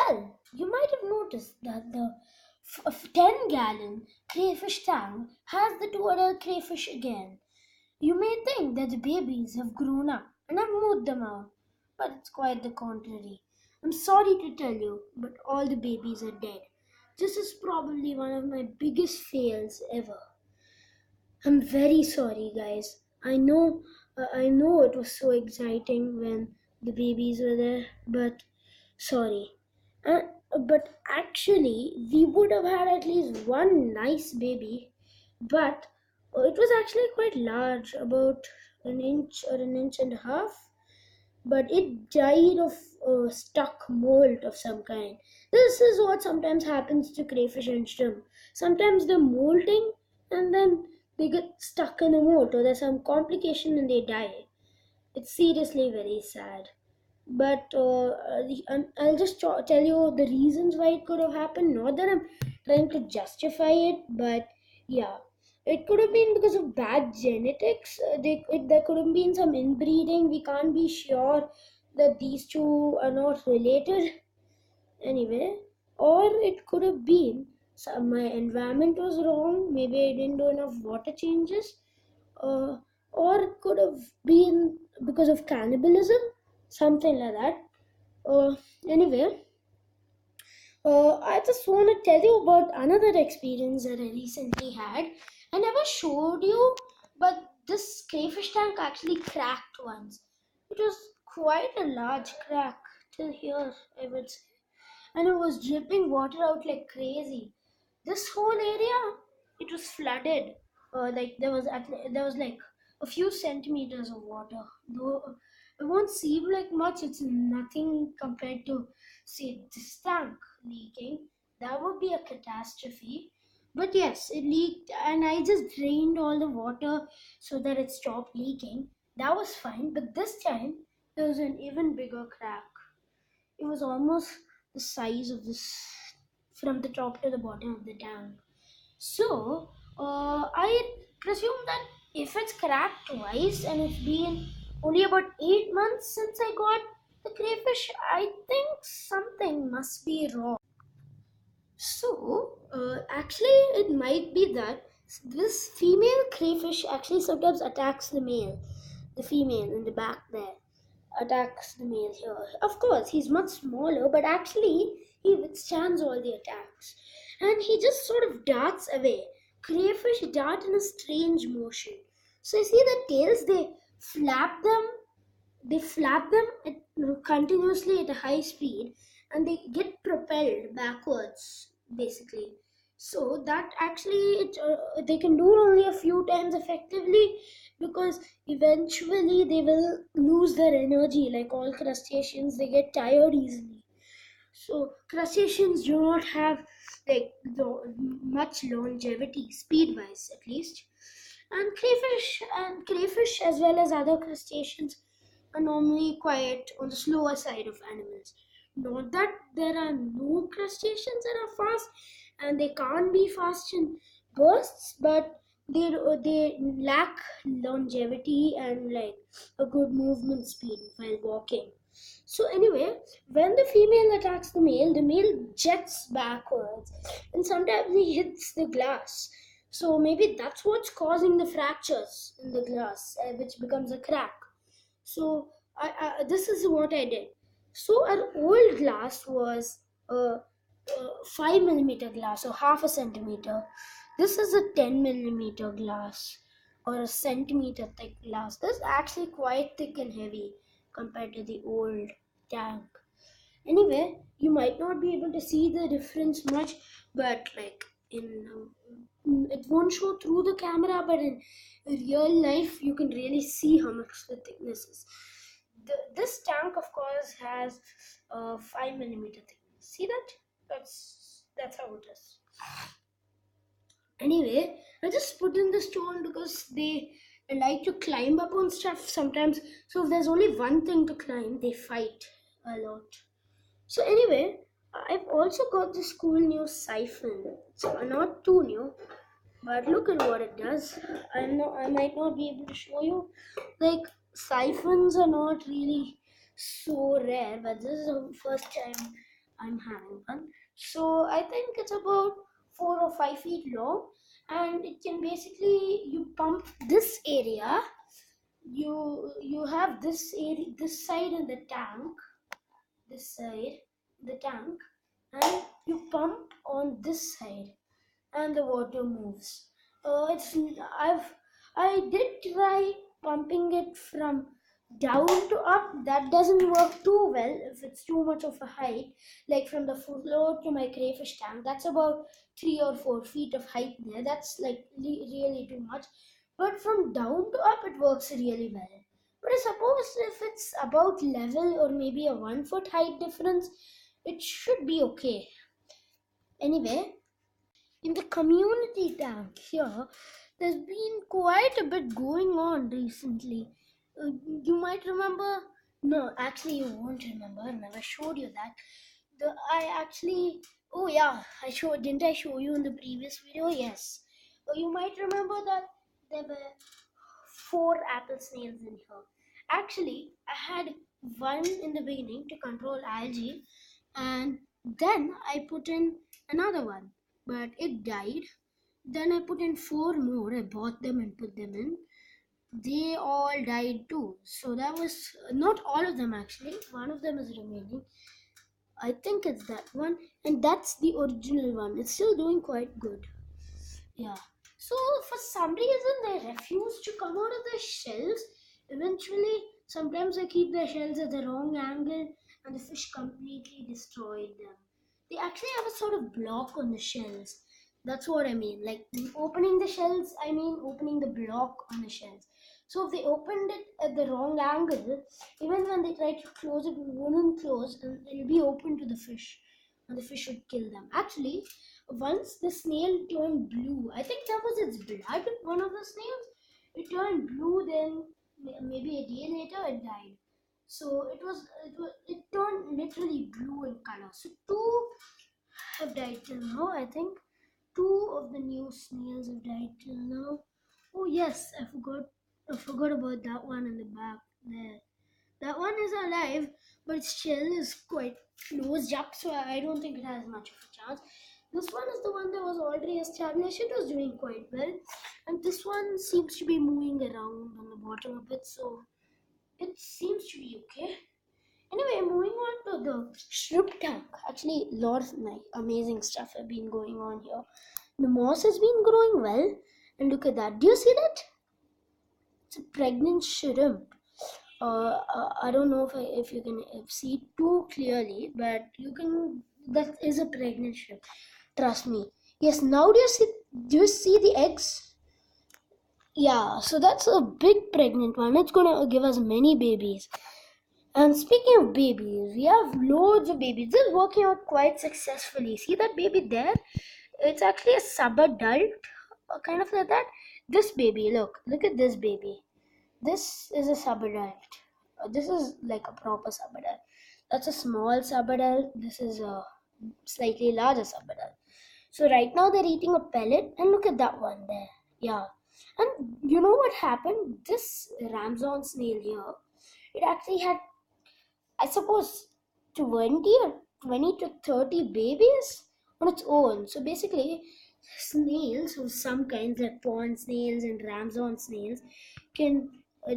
Well, you might have noticed that the 10-gallon crayfish tank has the two adult crayfish again. You may think that the babies have grown up and I've moved them out, but it's quite the contrary. I'm sorry to tell you, but all the babies are dead. This is probably one of my biggest fails ever. I'm very sorry, guys. I know it was so exciting when the babies were there, but sorry. Uh, but actually, we would have had at least one nice baby, but it was actually quite large, about an inch or an inch and a half. But it died of stuck mold of some kind. This is what sometimes happens to crayfish and shrimp. Sometimes they're molting and then they get stuck in a mold or there's some complication and they die. It's seriously very sad. But I'll just tell you the reasons why it could have happened. Not that I'm trying to justify it, but yeah, it could have been because of bad genetics. There could have been some inbreeding. We can't be sure that these two are not related anyway. Or it could have been my environment was wrong. Maybe I didn't do enough water changes. Uh, or it could have been because of cannibalism, something like that. Anyway, I just want to tell you about another experience that I recently had. I never showed you, but this crayfish tank actually cracked once. It was quite a large crack till here, I would say, and it was dripping water out like crazy. This whole area, it was flooded. Like there was like a few centimeters of water. Though it won't seem like much, it's nothing compared to say this tank leaking. That would be a catastrophe. But yes, it leaked, and I just drained all the water so that it stopped leaking. That was fine. But this time there was an even bigger crack. It was almost the size of this from the top to the bottom of the tank. So, I presume that if it's cracked twice and it's been only about 8 months since I got the crayfish, I think something must be wrong. So, actually, it might be that this female crayfish actually sometimes attacks the female in the back there attacks the male here. Of course, he's much smaller, but actually, he withstands all the attacks. And he just sort of darts away. Crayfish dart in a strange motion. So you see the tails, flap them, they flap them continuously at a high speed and they get propelled backwards, basically. So that actually they can do only a few times effectively because eventually they will lose their energy. Like all crustaceans, they get tired easily. So crustaceans do not have like much longevity, speed wise at least. And crayfish as well as other crustaceans are normally quite on the slower side of animals. Not that there are no crustaceans that are fast and they can't be fast in bursts, but they lack longevity and like a good movement speed while walking. So anyway, when the female attacks the male jets backwards and sometimes he hits the glass. So maybe that's what's causing the fractures in the glass, which becomes a crack. So this is what I did. So our old glass was a 5 millimeter glass, or half a centimeter. This is a 10 millimeter glass or a centimeter thick glass. This is actually quite thick and heavy compared to the old tank. Anyway, you might not be able to see the difference much, but like it won't show through the camera, but in real life you can really see how much the thickness is. This tank, of course, has a 5 millimeter thickness. See that? That's how it is. Anyway, I just put in the stone because they like to climb up on stuff sometimes. So if there's only one thing to climb, they fight a lot. So anyway, I've also got this cool new siphon. So not too new, but look at what it does. I might not be able to show you. Like siphons are not really so rare, but this is the first time I'm having one. So I think it's about 4 or 5 feet long, and it can basically you pump this area. You have this area, this side in the tank, this side, the tank, and you pump on this side, and the water moves. It's I did try pumping it from down to up. That doesn't work too well if it's too much of a height. Like from the floor to my crayfish tank, that's about 3 or 4 feet of height there. That's like really too much. But from down to up, it works really well. But I suppose if it's about level or maybe a 1 foot height difference, it should be okay. Anyway, in the community tank here, there's been quite a bit going on recently. You might remember. No, actually, you won't remember. I never showed you that. I actually. Oh yeah, I showed. Didn't I show you in the previous video? Yes. You might remember that there were 4 apple snails in here. Actually, I had one in the beginning to control algae, and then I put in another one, but it died. Then I put in 4 more. I bought them and put them in. They all died too. So that was not all of them actually. One of them is remaining. I think it's that one, and that's the original one. It's still doing quite good. Yeah. So for some reason they refuse to come out of the shells. Eventually, sometimes I keep the shells at the wrong angle and the fish completely destroyed them. They actually have a sort of block on the shells. That's what I mean. Like opening the shells, I mean opening the block on the shells. So if they opened it at the wrong angle, even when they try to close it, it wouldn't close and it'll be open to the fish. And the fish would kill them. Actually, once the snail turned blue, I think that was its blood, one of the snails. It turned blue, then maybe a day later it died. So it turned literally blue in color. So 2 have died till now, I think. 2 of the new snails have died till now. Oh yes, I forgot about that one in the back there. That one is alive, but its shell is quite closed up, so I don't think it has much of a chance. This one is the one that was already established. It was doing quite well, and this one seems to be moving around on the bottom a bit, so it seems to be okay. Anyway, moving on to the shrimp tank. Actually, a lot of amazing stuff have been going on here. The moss has been growing well, and look at that. Do you see that? It's a pregnant shrimp. I don't know if you can see too clearly, but you can. That is a pregnant shrimp. Trust me. Yes. Now do you see the eggs? Yeah. So that's a big pregnant one. It's gonna give us many babies. And speaking of babies, we have loads of babies. This is working out quite successfully. See that baby there? It's actually a sub-adult, kind of like that. This baby, look at this baby. This is a sub-adult. This is like a proper sub-adult. That's a small sub-adult. This is a slightly larger sub-adult. So right now they're eating a pellet, and look at that one there. Yeah. And you know what happened? This Ramzon snail here, it actually had, I suppose, 20 to 30 babies on its own. So basically, snails of some kinds like pond snails and Ramzon snails can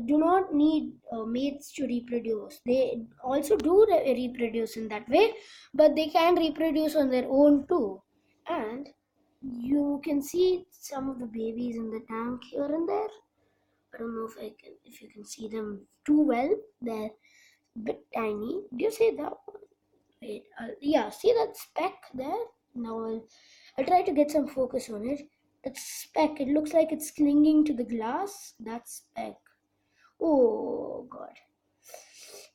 do not need mates to reproduce. They also do reproduce in that way, but they can reproduce on their own too. And you can see some of the babies in the tank here and there. I don't know if you can see them too well. They're a bit tiny. Do you see that one? Wait, yeah, see that speck there? Now I'll try to get some focus on it. That speck, it looks like it's clinging to the glass. That speck. Oh god.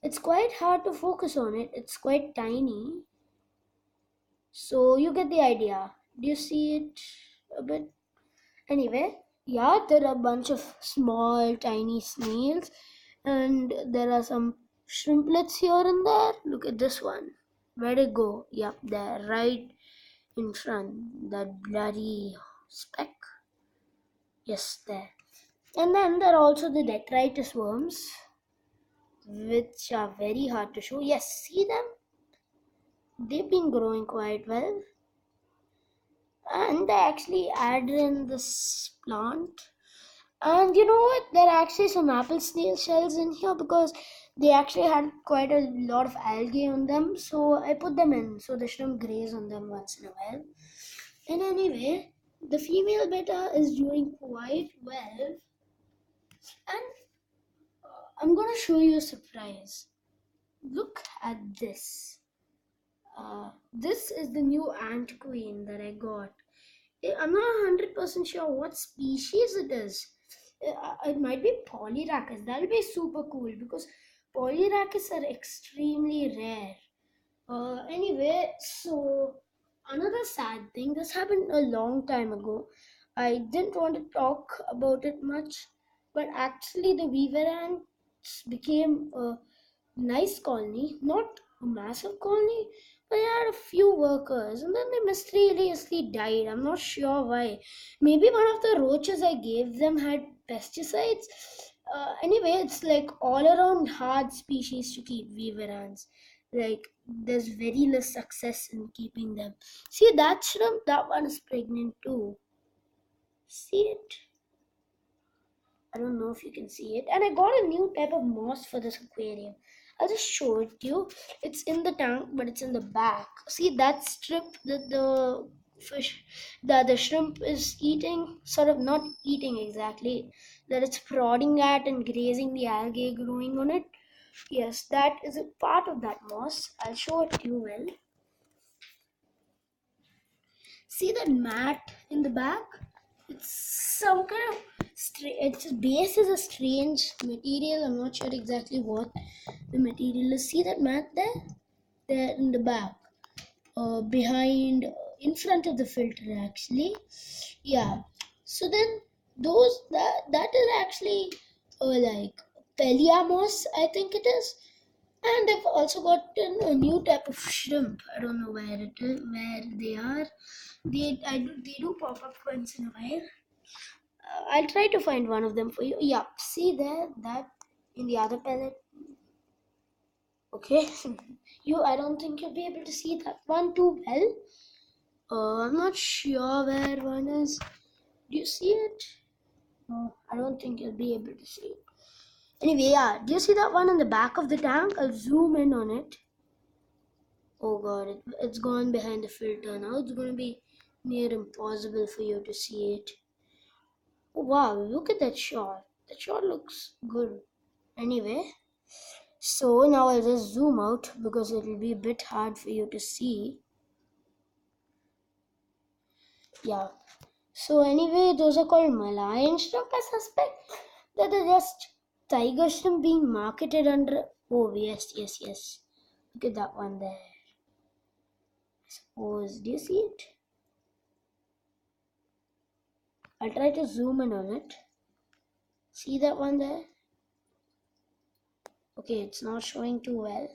It's quite hard to focus on it. It's quite tiny. So you get the idea. Do you see it a bit? Anyway, yeah, there are a bunch of small, tiny snails, and there are some shrimplets here and there. Look at this one. Where'd it go? Yep, there, right in front. That bloody speck. Yes, there. And then there are also the detritus worms, which are very hard to show. Yes, see them? they've been growing quite well, and they actually added in this plant. And you know what? There are actually some apple snail shells in here because they actually had quite a lot of algae on them. So I put them in so the shrimp graze on them once in a while. And anyway, the female beta is doing quite well. And I'm gonna show you a surprise. Look at this. This is the new ant queen that I got. I'm not 100% sure what species it is. It might be Polyrachus. That'll be super cool because Polyrachus are extremely rare. Anyway, so another sad thing, this happened a long time ago. I didn't want to talk about it much, but actually, the weaver ants became a nice colony, not a massive colony, but they had a few workers and then they mysteriously died. I'm not sure why. Maybe one of the roaches I gave them had pesticides. Anyway, it's like all around hard species to keep weaver ants. Like there's very less success in keeping them. See that shrimp? That one is pregnant too. See it? I don't know if you can see it. And I got a new type of moss for this aquarium. I'll just show it to you. It's in the tank, but it's in the back. See that strip that the fish, that the shrimp is eating? Sort of not eating exactly. That it's prodding at and grazing the algae growing on it. Yes, that is a part of that moss. I'll show it to you well. See that mat in the back? It's some kind of its base is a strange material. I'm not sure exactly what the material is. See that mat there? There in the back, behind, in front of the filter actually. Yeah. So then that is actually like Peliamos, I think it is. And I've also gotten a new type of shrimp. I don't know where it is, where they are. They do pop up once in a while. I'll try to find one of them for you. Yeah, see there, that in the other palette. Okay, I don't think you'll be able to see that one too well. I'm not sure where one is. Do you see it? No, I don't think you'll be able to see it. Anyway, yeah, do you see that one in the back of the tank? I'll zoom in on it. Oh god, it's gone behind the filter now. It's going to be near impossible for you to see it. Oh, wow, look at that shot. That shot looks good. Anyway, so now I'll just zoom out because it will be a bit hard for you to see. Yeah. So anyway, those are called Malayan shrimp. I suspect that they're just tiger shrimp being marketed under. Oh yes, yes, yes. Look at that one there. I suppose. Do you see it? I'll try to zoom in on it. See that one there? Okay, it's not showing too well.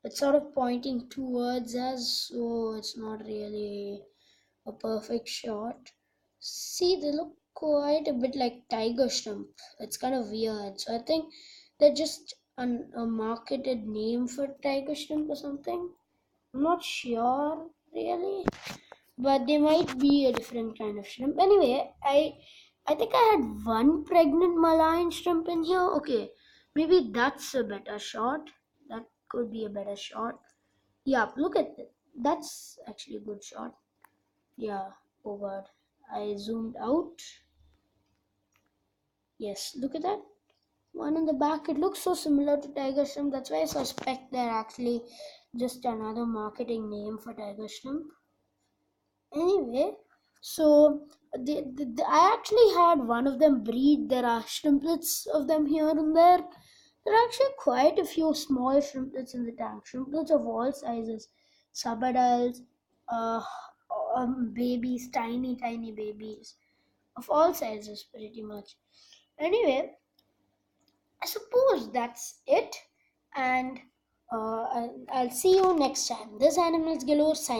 It's sort of pointing towards us, so it's not really a perfect shot. See, they look quite a bit like tiger shrimp. It's kind of weird. So I think they're just a marketed name for tiger shrimp or something. I'm not sure really, but they might be a different kind of shrimp. Anyway, I think I had one pregnant Malayan shrimp in here. Okay, maybe that's a better shot. That could be a better shot. Yeah, look at that. That's actually a good shot. Yeah, oh god. I zoomed out. Yes, look at that. One in the back. It looks so similar to tiger shrimp. That's why I suspect they're actually just another marketing name for tiger shrimp. Anyway, so I actually had one of them breed. There are shrimplets of them here and there. There are actually quite a few small shrimplets in the tank. Shrimplets of all sizes. Subadults, uh, babies, tiny babies of all sizes, pretty much. Anyway, I suppose that's it, and I'll see you next time. This Animals Galore sign.